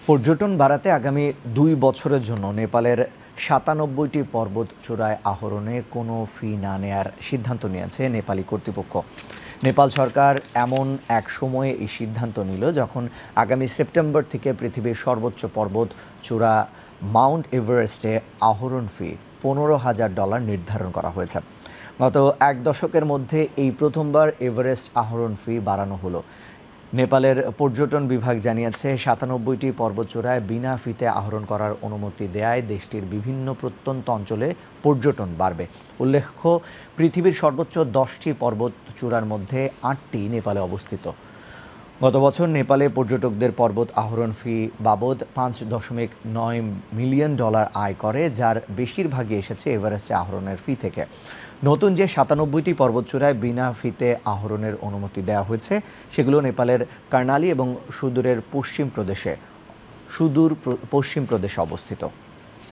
পর্যটন বাড়াতে আগামী ২ বছরের জন্য নেপালের ৯৭টি পর্বতচূড়ায় আরোহণে কোনো ফি না নেয়ার সিদ্ধান্ত নিয়েছে নেপালি কর্তৃপক্ষ। নেপাল সরকার এমন এক সময়ে এই সিদ্ধান্ত নিল যখন আগামী সেপ্টেম্বর থেকে পৃথিবীর সর্বোচ্চ পর্বতচূড়া মাউন্ট এভারেস্টে আরোহণ ফি $১৫,০০০ নির্ধারণ করা হয়েছে। গত এক দশকের মধ্যে এই প্রথমবার এভারেস্ট আরোহণ ফি বাড়ানো হলো। নেপালের পর্যটন বিভাগ জানিয়েছে ৯৭টি পর্বতচূড়ায় বিনা ফিতে আরোহণ করার অনুমতি দেয়ায় দেশটির বিভিন্ন প্রত্যন্ত অঞ্চলে পর্যটন বাড়বে। উল্লেখ্য, পৃথিবীর সর্বোচ্চ 10টি পর্বতচূড়ার মধ্যে 8টি নেপালে অবস্থিত। গত বছর নেপালে পর্যটকদের পর্বত আরোহণ ফি বাবদ $৫.৯ মিলিয়ন আয় করে, যার বেশিরভাগই এসেছে এভারেস্টে আরোহণের ফি থেকে। নতুন যে ৯৭টি পর্বতচূড়ায় বিনা ফিতে আরোহণের অনুমতি দেওয়া হয়েছে সেগুলো নেপালের কার্নালি এবং সুদূর পশ্চিম প্রদেশে অবস্থিত।